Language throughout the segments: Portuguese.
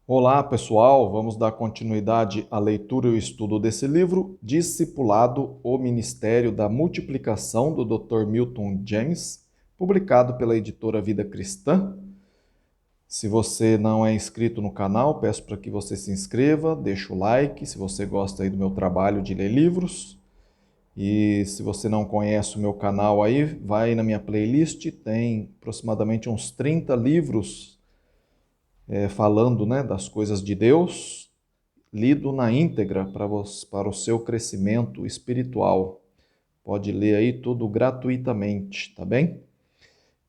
Olá, pessoal. Vamos dar continuidade à leitura e ao estudo desse livro, Discipulado, o Ministério da Multiplicação, do Dr. Milton James, publicado pela editora Vida Cristã. Se você não é inscrito no canal, peço para que você se inscreva, deixe o like, se você gosta aí do meu trabalho de ler livros. E se você não conhece o meu canal aí, vai na minha playlist, tem aproximadamente uns 30 livros falando, né, das coisas de Deus, lido na íntegra para o seu crescimento espiritual. Pode ler aí tudo gratuitamente, tá bem?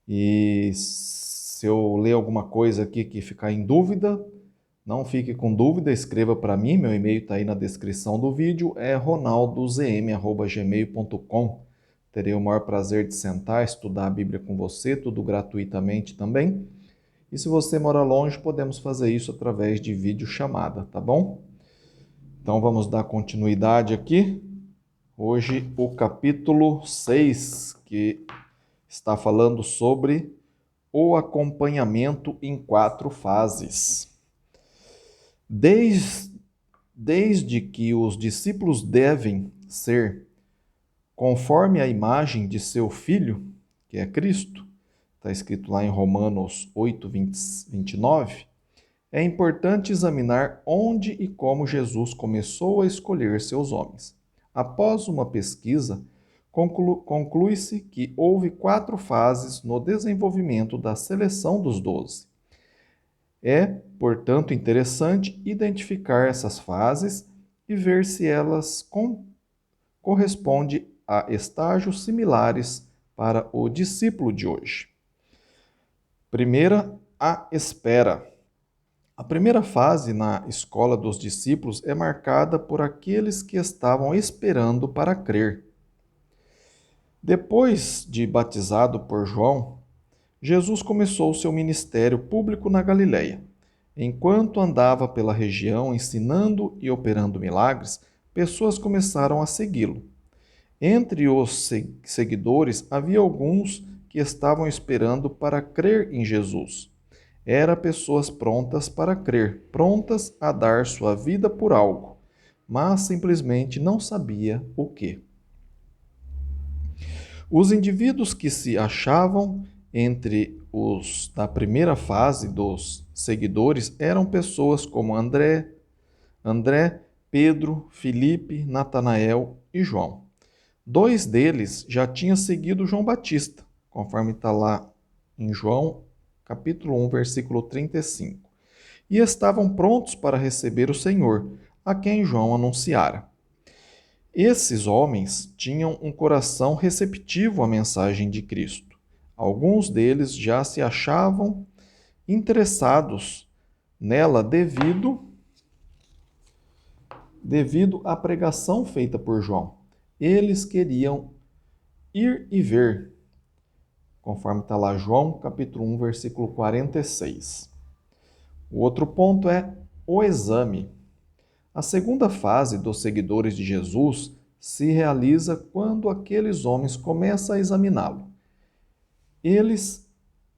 E se eu ler alguma coisa aqui que ficar em dúvida, não fique com dúvida, escreva para mim, meu e-mail está aí na descrição do vídeo, é ronaldozm@gmail.com. Terei o maior prazer de sentar, estudar a Bíblia com você, tudo gratuitamente também. E se você mora longe, podemos fazer isso através de videochamada, tá bom? Então vamos dar continuidade aqui. Hoje o capítulo 6, que está falando sobre o acompanhamento em 4 fases. Desde que os discípulos devem ser conforme a imagem de seu filho, que é Cristo, está escrito lá em Romanos 8, 29, é importante examinar onde e como Jesus começou a escolher seus homens. Após uma pesquisa, conclui-se que houve 4 fases no desenvolvimento da seleção dos 12. É, portanto, interessante identificar essas fases e ver se elas correspondem a estágios similares para o discípulo de hoje. Primeira, a espera. A primeira fase na escola dos discípulos é marcada por aqueles que estavam esperando para crer. Depois de batizado por João, Jesus começou seu ministério público na Galileia. Enquanto andava pela região ensinando e operando milagres, pessoas começaram a segui-lo. Entre os seguidores havia alguns que estavam esperando para crer em Jesus. Eram pessoas prontas para crer, prontas a dar sua vida por algo, mas simplesmente não sabia o que. Os indivíduos que se achavam entre os da primeira fase dos seguidores eram pessoas como André, Pedro, Filipe, Natanael e João. 2 deles já tinham seguido João Batista, conforme está lá em João, capítulo 1, versículo 35, e estavam prontos para receber o Senhor, a quem João anunciara. Esses homens tinham um coração receptivo à mensagem de Cristo. Alguns deles já se achavam interessados nela devido à pregação feita por João. Eles queriam ir e ver, conforme está lá João, capítulo 1, versículo 46. O outro ponto é o exame. A segunda fase dos seguidores de Jesus se realiza quando aqueles homens começam a examiná-lo. Eles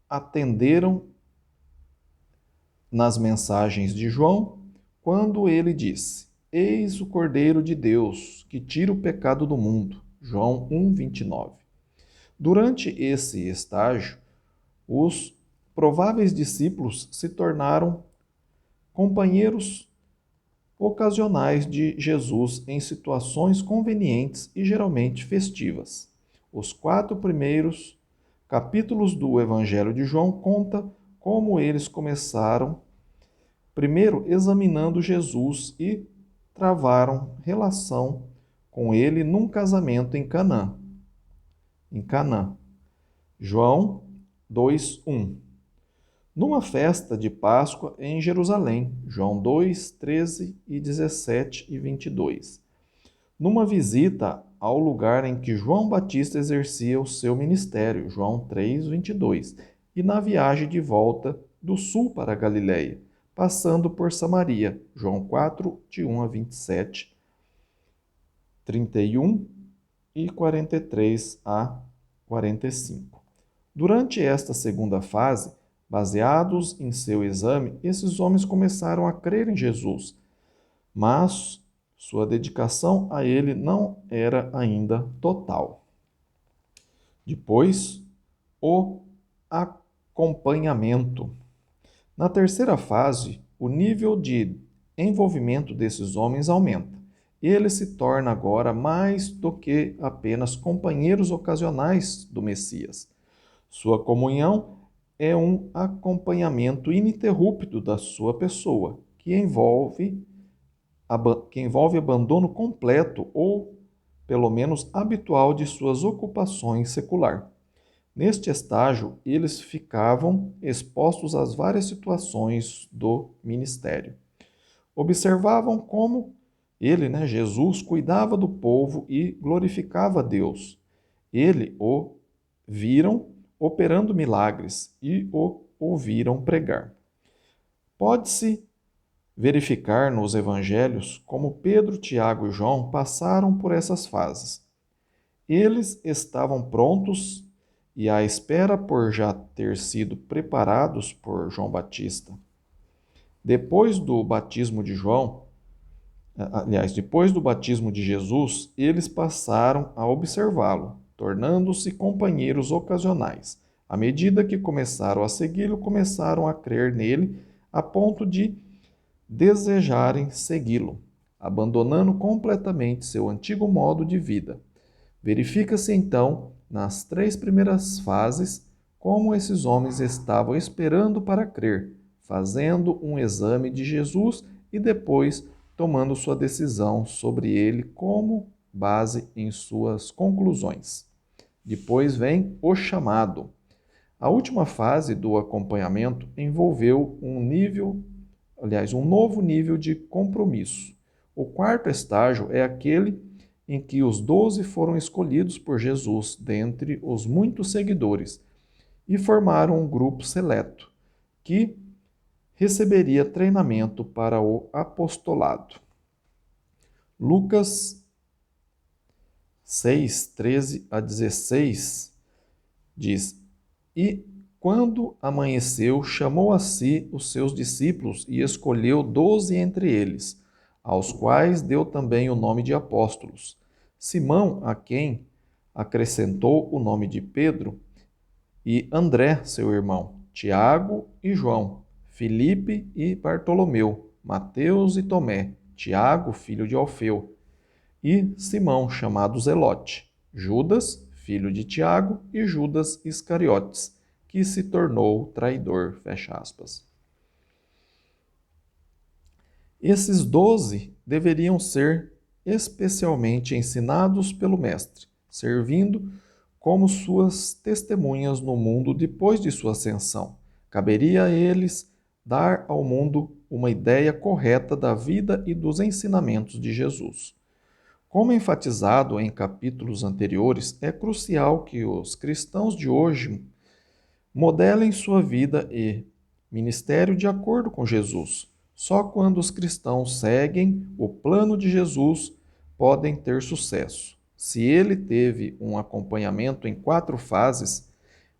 atenderam nas mensagens de João quando ele disse: Eis o Cordeiro de Deus que tira o pecado do mundo. João 1, 29. Durante esse estágio, os prováveis discípulos se tornaram companheiros ocasionais de Jesus em situações convenientes e geralmente festivas. Os 4 primeiros capítulos do Evangelho de João contam como eles começaram, primeiro examinando Jesus e travaram relação com ele num casamento em Canaã. João 2:1. Numa festa de Páscoa em Jerusalém. João 2, 13 e 17 e 22. Numa visita ao lugar em que João Batista exercia o seu ministério. João 3, 22. E na viagem de volta do sul para a Galiléia, passando por Samaria. João 4, de 1 a 27, 31 e 43 a 45. Durante esta segunda fase, Baseados em seu exame, esses homens começaram a crer em Jesus, mas sua dedicação a ele não era ainda total. Depois, o acompanhamento. Na terceira fase, o nível de envolvimento desses homens aumenta. Ele se torna agora mais do que apenas companheiros ocasionais do Messias. Sua comunhão é um acompanhamento ininterrupto da sua pessoa, que envolve abandono completo ou, pelo menos, habitual de suas ocupações seculares. Neste estágio, eles ficavam expostos às várias situações do ministério. Observavam como ele, Jesus, cuidava do povo e glorificava a Deus. Ele o viram operando milagres e o ouviram pregar. Pode-se verificar nos evangelhos como Pedro, Tiago e João passaram por essas fases. Eles estavam prontos e à espera por já ter sido preparados por João Batista. Depois do batismo de depois do batismo de Jesus, eles passaram a observá-lo, tornando-se companheiros ocasionais. À medida que começaram a segui-lo, começaram a crer nele a ponto de desejarem segui-lo, abandonando completamente seu antigo modo de vida. Verifica-se então, nas 3 primeiras fases, como esses homens estavam esperando para crer, fazendo um exame de Jesus e depois tomando sua decisão sobre ele como base em suas conclusões. Depois vem o chamado. A última fase do acompanhamento envolveu um novo nível de compromisso. O quarto estágio é aquele em que os 12 foram escolhidos por Jesus dentre os muitos seguidores e formaram um grupo seleto que receberia treinamento para o apostolado. Lucas 6, 13 a 16 diz: E quando amanheceu, chamou a si os seus discípulos e escolheu 12 entre eles, aos quais deu também o nome de apóstolos. Simão, a quem acrescentou o nome de Pedro, e André, seu irmão, Tiago e João, Filipe e Bartolomeu, Mateus e Tomé, Tiago, filho de Alfeu, e Simão, chamado Zelote, Judas, filho de Tiago, e Judas Iscariotes, que se tornou traidor. Fecha aspas. Esses 12 deveriam ser especialmente ensinados pelo Mestre, servindo como suas testemunhas no mundo depois de sua ascensão. Caberia a eles dar ao mundo uma ideia correta da vida e dos ensinamentos de Jesus. Como enfatizado em capítulos anteriores, é crucial que os cristãos de hoje modelem sua vida e ministério de acordo com Jesus. Só quando os cristãos seguem o plano de Jesus podem ter sucesso. Se ele teve um acompanhamento em 4 fases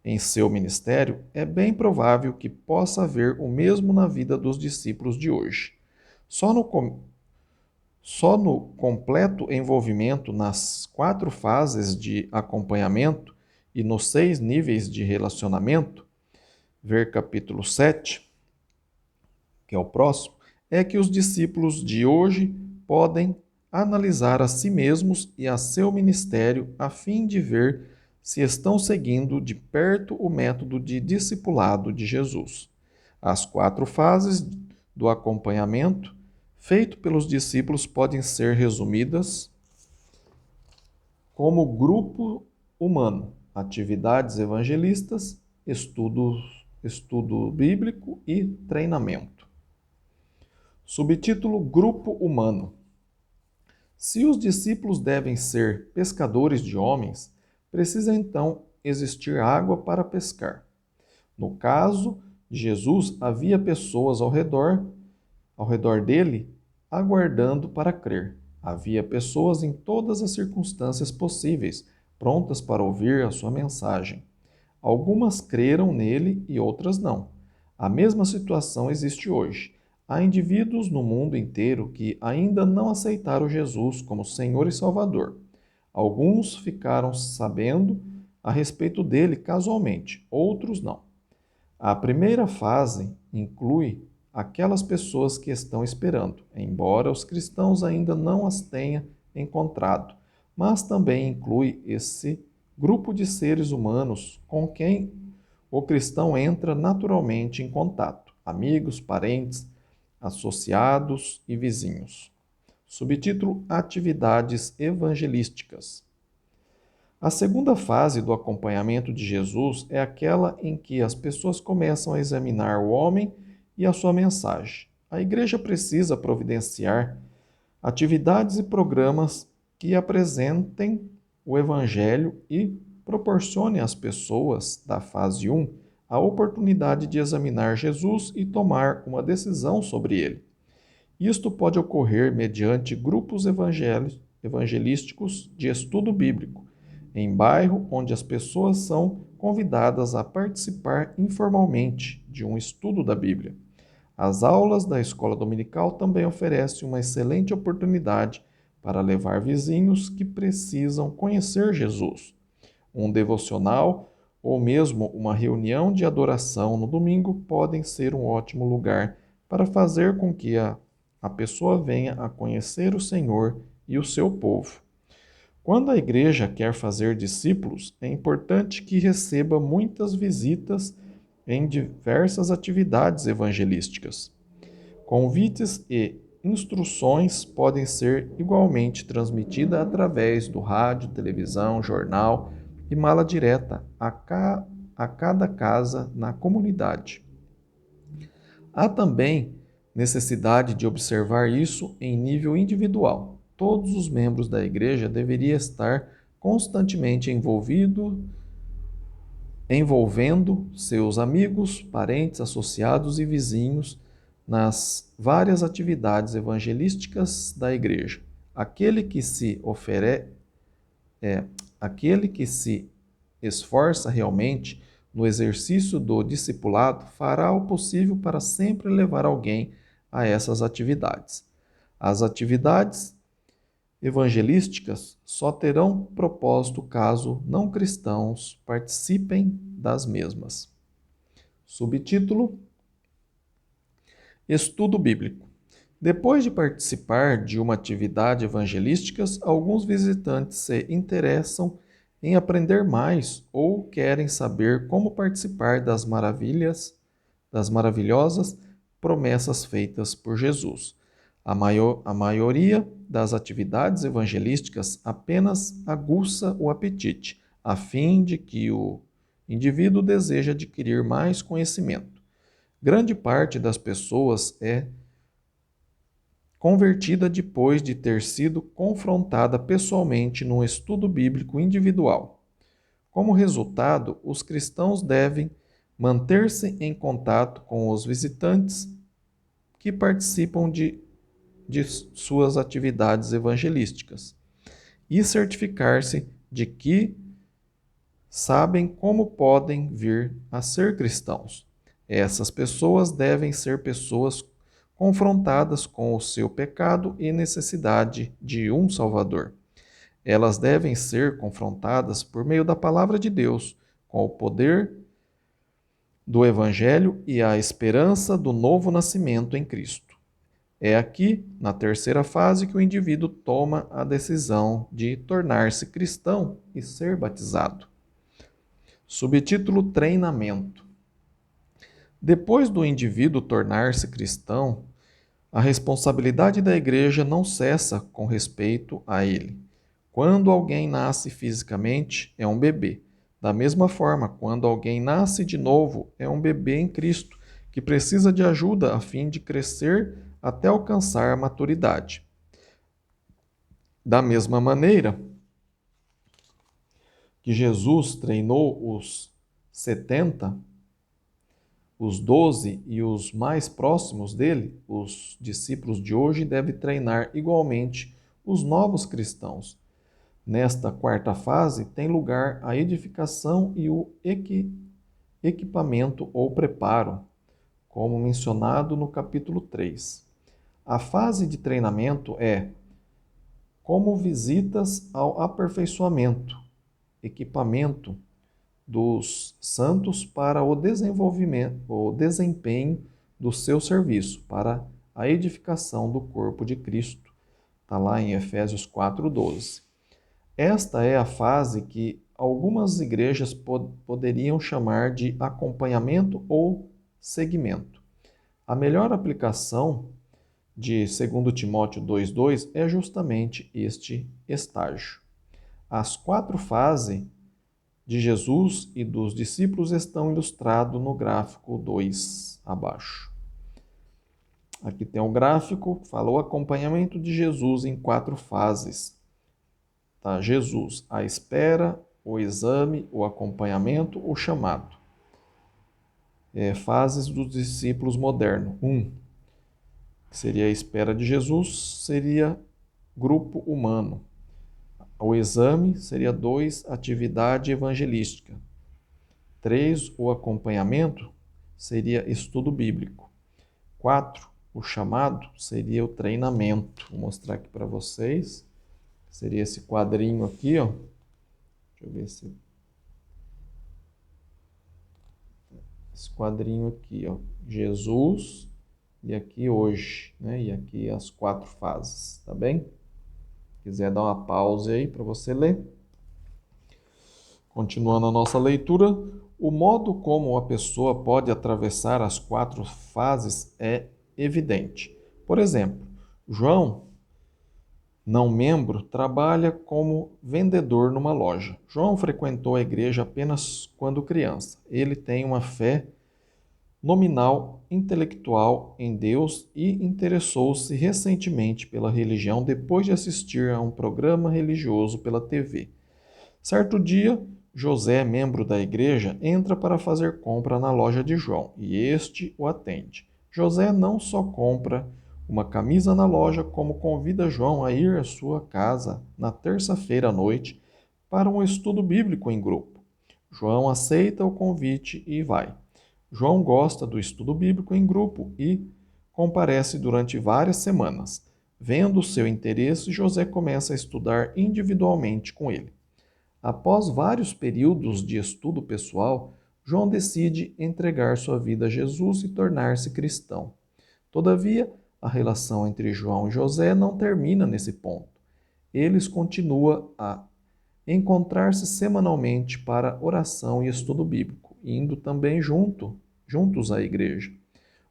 em seu ministério, é bem provável que possa haver o mesmo na vida dos discípulos de hoje. Só no completo envolvimento nas 4 fases de acompanhamento e nos 6 níveis de relacionamento, ver capítulo 7, que é o próximo, é que os discípulos de hoje podem analisar a si mesmos e a seu ministério a fim de ver se estão seguindo de perto o método de discipulado de Jesus. As 4 fases do acompanhamento feito pelos discípulos podem ser resumidas como grupo humano, atividades evangelistas, estudo bíblico e treinamento. Subtítulo: Grupo humano. Se os discípulos devem ser pescadores de homens, precisa então existir água para pescar. No caso de Jesus, havia pessoas ao redor dele, aguardando para crer. Havia pessoas em todas as circunstâncias possíveis, prontas para ouvir a sua mensagem. Algumas creram nele e outras não. A mesma situação existe hoje. Há indivíduos no mundo inteiro que ainda não aceitaram Jesus como Senhor e Salvador. Alguns ficaram sabendo a respeito dele casualmente, outros não. A primeira fase inclui aquelas pessoas que estão esperando, embora os cristãos ainda não as tenham encontrado, mas também inclui esse grupo de seres humanos com quem o cristão entra naturalmente em contato: amigos, parentes, associados e vizinhos. Subtítulo: Atividades evangelísticas. A segunda fase do acompanhamento de Jesus é aquela em que as pessoas começam a examinar o homem e a sua mensagem. A igreja precisa providenciar atividades e programas que apresentem o Evangelho e proporcionem às pessoas da fase 1 a oportunidade de examinar Jesus e tomar uma decisão sobre ele. Isto pode ocorrer mediante grupos evangelísticos de estudo bíblico, em bairro onde as pessoas são convidadas a participar informalmente de um estudo da Bíblia. As aulas da escola dominical também oferecem uma excelente oportunidade para levar vizinhos que precisam conhecer Jesus. Um devocional ou mesmo uma reunião de adoração no domingo podem ser um ótimo lugar para fazer com que a pessoa venha a conhecer o Senhor e o seu povo. Quando a igreja quer fazer discípulos, é importante que receba muitas visitas em diversas atividades evangelísticas. Convites e instruções podem ser igualmente transmitidas através do rádio, televisão, jornal e mala direta a cada casa na comunidade. Há também necessidade de observar isso em nível individual. Todos os membros da igreja deveriam estar constantemente envolvendo seus amigos, parentes, associados e vizinhos nas várias atividades evangelísticas da igreja. Aquele que se aquele que se esforça realmente no exercício do discipulado fará o possível para sempre levar alguém a essas atividades. As atividades evangelísticas só terão propósito caso não cristãos participem das mesmas. Subtítulo: Estudo bíblico. Depois de participar de uma atividade evangelística, alguns visitantes se interessam em aprender mais ou querem saber como participar das maravilhosas promessas feitas por Jesus. A maioria das atividades evangelísticas apenas aguça o apetite, a fim de que o indivíduo deseje adquirir mais conhecimento. Grande parte das pessoas é convertida depois de ter sido confrontada pessoalmente num estudo bíblico individual. Como resultado, os cristãos devem manter-se em contato com os visitantes que participam de suas atividades evangelísticas e certificar-se de que sabem como podem vir a ser cristãos. Essas pessoas devem ser pessoas confrontadas com o seu pecado e necessidade de um Salvador. Elas devem ser confrontadas por meio da palavra de Deus, com o poder do Evangelho e a esperança do novo nascimento em Cristo. É aqui, na terceira fase, que o indivíduo toma a decisão de tornar-se cristão e ser batizado. Subtítulo: Treinamento. Depois do indivíduo tornar-se cristão, a responsabilidade da igreja não cessa com respeito a ele. Quando alguém nasce fisicamente, é um bebê. Da mesma forma, quando alguém nasce de novo, é um bebê em Cristo, que precisa de ajuda a fim de crescer até alcançar a maturidade. Da mesma maneira que Jesus treinou os 70, os 12 e os mais próximos dele, os discípulos de hoje devem treinar igualmente os novos cristãos. Nesta quarta fase tem lugar a edificação e o equipamento ou preparo. como mencionado no capítulo 3. A fase de treinamento é como visitas ao aperfeiçoamento, equipamento dos santos para o desenvolvimento, o desempenho do seu serviço, para a edificação do corpo de Cristo. Está lá em Efésios 4:12. Esta é a fase que algumas igrejas poderiam chamar de acompanhamento ou seguimento. A melhor aplicação de 2 Timóteo 2:2 é justamente este estágio. As 4 fases de Jesus e dos discípulos estão ilustrados no gráfico 2 abaixo. Aqui tem um gráfico, fala o acompanhamento de Jesus em 4 fases. Tá? Jesus, a espera, o exame, o acompanhamento, o chamado. Fases dos discípulos modernos. 1, que seria a espera de Jesus, seria grupo humano. O exame seria 2, atividade evangelística. 3, o acompanhamento seria estudo bíblico. 4, o chamado seria o treinamento. Vou mostrar aqui para vocês. Seria esse quadrinho aqui, ó. Deixa eu ver se... Esse quadrinho aqui, ó. Jesus e aqui hoje, né? E aqui as 4 fases, tá bem? Se quiser dar uma pausa aí para você ler. Continuando a nossa leitura, o modo como a pessoa pode atravessar as 4 fases é evidente. Por exemplo, João, não membro, trabalha como vendedor numa loja. João frequentou a igreja apenas quando criança. Ele tem uma fé nominal, intelectual em Deus e interessou-se recentemente pela religião depois de assistir a um programa religioso pela TV. Certo dia, José, membro da igreja, entra para fazer compra na loja de João e este o atende. José não só compra uma camisa na loja, como convida João a ir à sua casa na terça-feira à noite para um estudo bíblico em grupo. João aceita o convite e vai. João gosta do estudo bíblico em grupo e comparece durante várias semanas. Vendo seu interesse, José começa a estudar individualmente com ele. Após vários períodos de estudo pessoal, João decide entregar sua vida a Jesus e tornar-se cristão. Todavia, a relação entre João e José não termina nesse ponto. Eles continuam a encontrar-se semanalmente para oração e estudo bíblico, indo também juntos à igreja.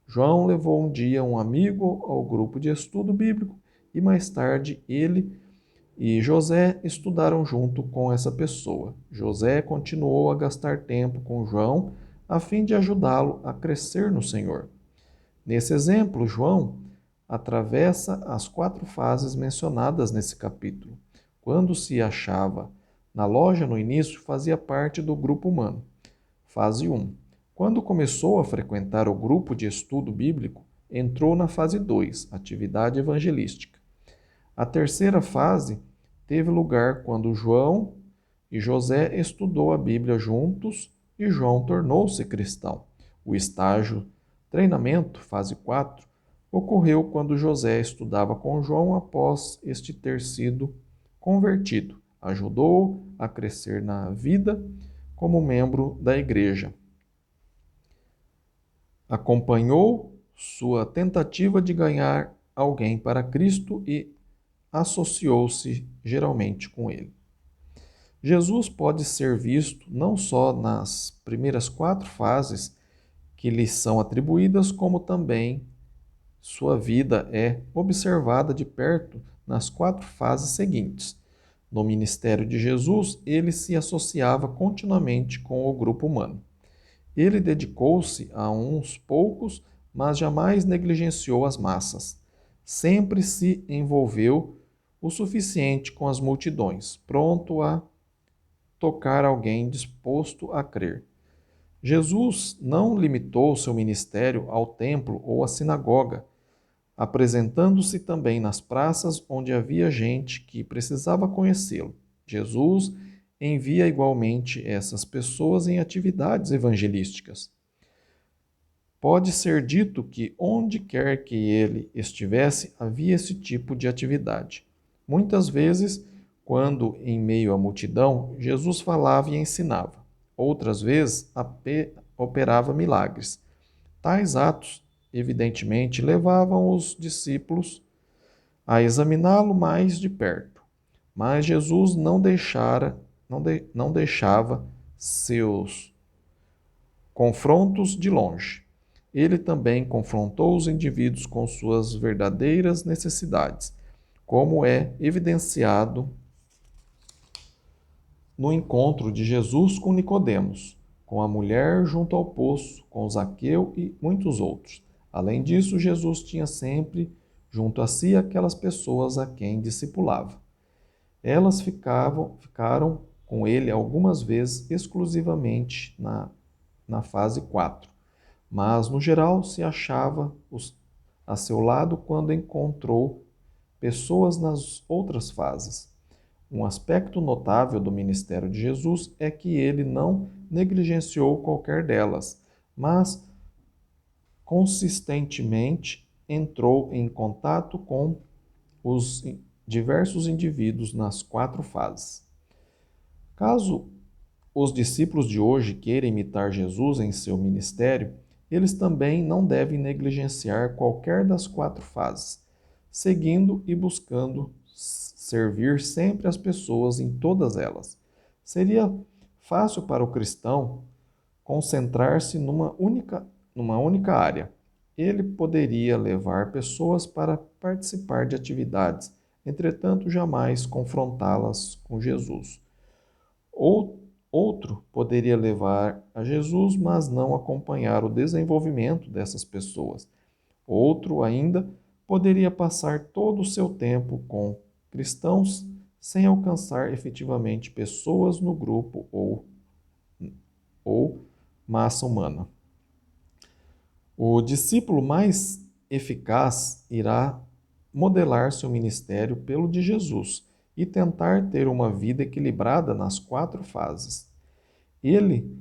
João levou um dia um amigo ao grupo de estudo bíblico e mais tarde ele e José estudaram junto com essa pessoa. José continuou a gastar tempo com João a fim de ajudá-lo a crescer no Senhor. Nesse exemplo, João atravessa as 4 fases mencionadas nesse capítulo. Quando se achava na loja no início, fazia parte do grupo humano. Fase 1. Quando começou a frequentar o grupo de estudo bíblico, entrou na fase 2, atividade evangelística. A terceira fase teve lugar quando João e José estudou a Bíblia juntos e João tornou-se cristão. O estágio treinamento, fase 4, ocorreu quando José estudava com João após este ter sido convertido. Ajudou a crescer na vida como membro da igreja. Acompanhou sua tentativa de ganhar alguém para Cristo e associou-se geralmente com ele. Jesus pode ser visto não só nas primeiras 4 fases que lhe são atribuídas, como também sua vida é observada de perto nas 4 fases seguintes. No ministério de Jesus, ele se associava continuamente com o grupo humano. Ele dedicou-se a uns poucos, mas jamais negligenciou as massas. Sempre se envolveu o suficiente com as multidões, pronto a tocar alguém disposto a crer. Jesus não limitou seu ministério ao templo ou à sinagoga, apresentando-se também nas praças onde havia gente que precisava conhecê-lo. Jesus envia igualmente essas pessoas em atividades evangelísticas. Pode ser dito que onde quer que ele estivesse, havia esse tipo de atividade. Muitas vezes, quando em meio à multidão, Jesus falava e ensinava. Outras vezes, operava milagres. Tais atos, evidentemente, levavam os discípulos a examiná-lo mais de perto. Mas Jesus não deixava seus confrontos de longe. Ele também confrontou os indivíduos com suas verdadeiras necessidades, como é evidenciado no encontro de Jesus com Nicodemos, com a mulher junto ao poço, com Zaqueu e muitos outros. Além disso, Jesus tinha sempre junto a si aquelas pessoas a quem discipulava. Elas ficaram com ele algumas vezes exclusivamente na fase 4, mas no geral se achava a seu lado quando encontrou pessoas nas outras fases. Um aspecto notável do ministério de Jesus é que ele não negligenciou qualquer delas, mas consistentemente entrou em contato com os diversos indivíduos nas 4 fases. Caso os discípulos de hoje queiram imitar Jesus em seu ministério, eles também não devem negligenciar qualquer das 4 fases, seguindo e buscando servir sempre as pessoas em todas elas. Seria fácil para o cristão concentrar-se numa única área. Ele poderia levar pessoas para participar de atividades, entretanto, jamais confrontá-las com Jesus. Outro poderia levar a Jesus, mas não acompanhar o desenvolvimento dessas pessoas. Outro ainda poderia passar todo o seu tempo com cristãos sem alcançar efetivamente pessoas no grupo ou massa humana. O discípulo mais eficaz irá modelar seu ministério pelo de Jesus e tentar ter uma vida equilibrada nas 4 fases. Ele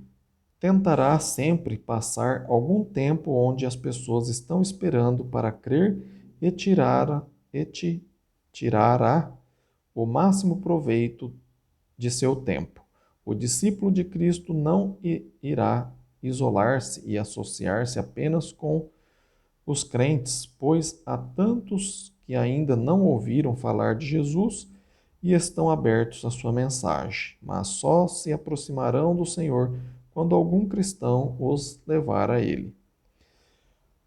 tentará sempre passar algum tempo onde as pessoas estão esperando para crer e tirará o máximo proveito de seu tempo. O discípulo de Cristo não irá isolar-se e associar-se apenas com os crentes, pois há tantos que ainda não ouviram falar de Jesus e estão abertos à sua mensagem, mas só se aproximarão do Senhor quando algum cristão os levar a ele.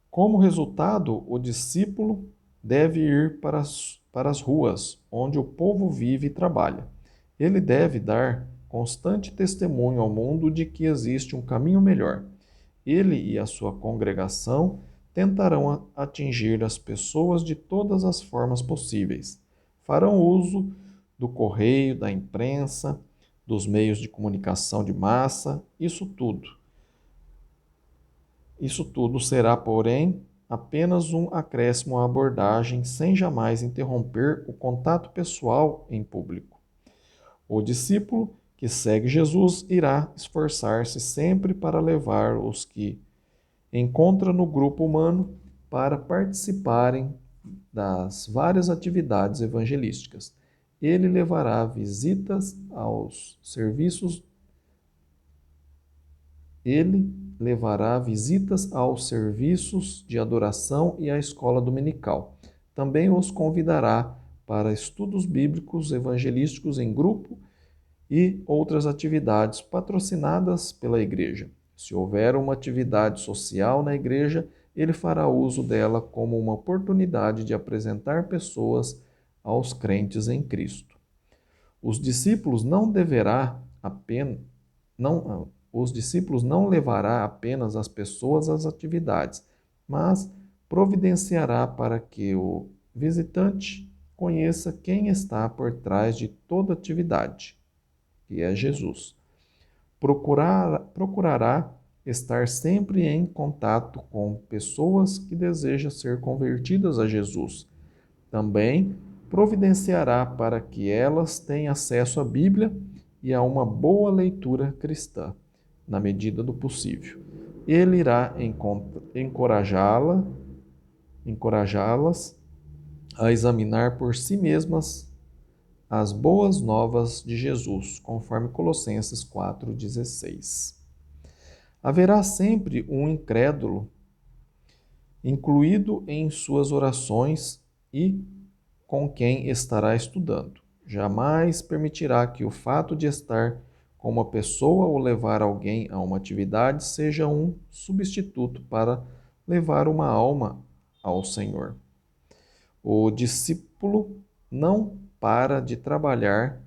Como resultado, o discípulo deve ir para as ruas, onde o povo vive e trabalha. Ele deve dar constante testemunho ao mundo de que existe um caminho melhor. Ele e a sua congregação tentarão atingir as pessoas de todas as formas possíveis. Farão uso do correio, da imprensa, dos meios de comunicação de massa, isso tudo. Isso tudo será, porém, apenas um acréscimo à abordagem, sem jamais interromper o contato pessoal em público. O discípulo que segue Jesus irá esforçar-se sempre para levar os que encontra no grupo humano para participarem das várias atividades evangelísticas. Ele levará visitas aos serviços Ele levará visitas aos serviços de adoração e à escola dominical. Também os convidará para estudos bíblicos evangelísticos em grupo e outras atividades patrocinadas pela igreja. Se houver uma atividade social na igreja, ele fará uso dela como uma oportunidade de apresentar pessoas aos crentes em Cristo. Os discípulos não levará apenas as pessoas às atividades, mas providenciará para que o visitante conheça quem está por trás de toda atividade, que é Jesus. Procurará estar sempre em contato com pessoas que desejam ser convertidas a Jesus. Também providenciará para que elas tenham acesso à Bíblia e a uma boa leitura cristã, na medida do possível. ele irá encorajá-las a examinar por si mesmas as boas novas de Jesus, conforme Colossenses 4,16. Haverá sempre um incrédulo incluído em suas orações e com quem estará estudando. Jamais permitirá que o fato de estar com uma pessoa ou levar alguém a uma atividade seja um substituto para levar uma alma ao Senhor. O discípulo não para de trabalhar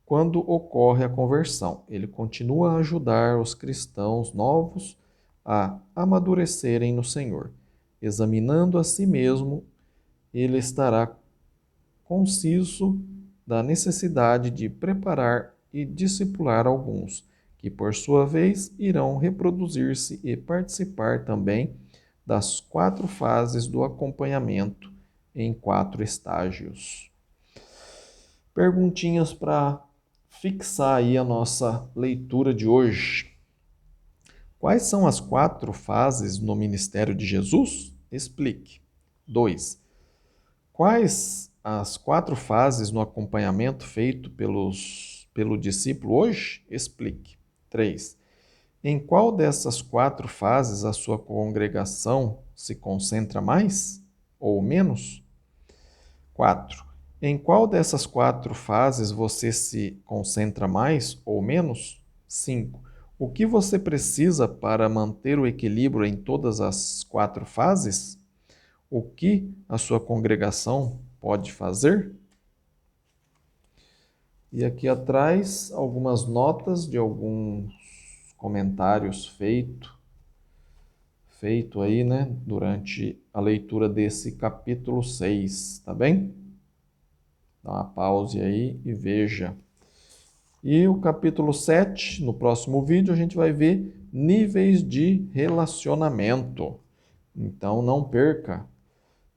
quando ocorre a conversão. Ele continua a ajudar os cristãos novos a amadurecerem no Senhor. Examinando a si mesmo, ele estará conciso da necessidade de preparar e discipular alguns, que por sua vez irão reproduzir-se e participar também das 4 fases do acompanhamento em 4 estágios. Perguntinhas para fixar aí a nossa leitura de hoje. Quais são as 4 fases no ministério de Jesus? Explique. 2. Quais as 4 fases no acompanhamento feito pelo discípulo hoje? Explique. 3. Em qual dessas 4 fases a sua congregação se concentra mais ou menos? 4. Em qual dessas 4 fases você se concentra mais ou menos? 5. O que você precisa para manter o equilíbrio em todas as 4 fases? O que a sua congregação pode fazer? E aqui atrás, algumas notas de alguns comentários feito aí, né, durante a leitura desse capítulo 6, tá bem? Dá uma pause aí e veja. E o capítulo 7, no próximo vídeo, a gente vai ver níveis de relacionamento. Então não perca.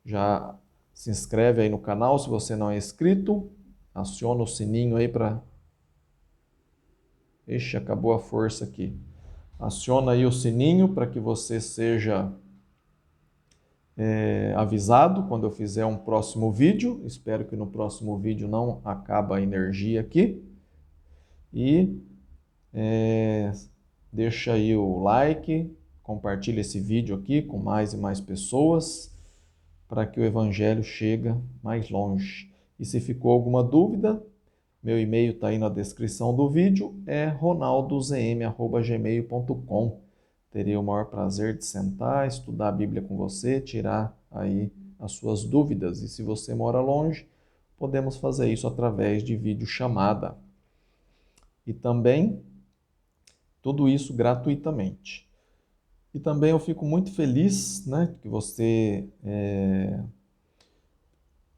Já se inscreve aí no canal se você não é inscrito. Aciona o sininho aí para... Ixi, acabou a força aqui. Aciona aí o sininho para que você seja avisado quando eu fizer um próximo vídeo. Espero que no próximo vídeo não acabe a energia aqui. E deixa aí o like, compartilha esse vídeo aqui com mais e mais pessoas para que o evangelho chegue mais longe. E se ficou alguma dúvida, meu e-mail está aí na descrição do vídeo, é ronaldozm@gmail.com. Terei o maior prazer de sentar, estudar a Bíblia com você, tirar aí as suas dúvidas. E se você mora longe, podemos fazer isso através de videochamada. E também, tudo isso gratuitamente. E também eu fico muito feliz, né, que você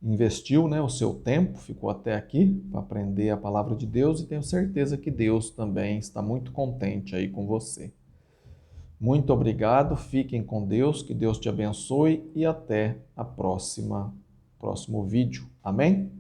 investiu, né, o seu tempo, ficou até aqui para aprender a palavra de Deus e tenho certeza que Deus também está muito contente aí com você. Muito obrigado, fiquem com Deus, que Deus te abençoe e até próximo vídeo. Amém?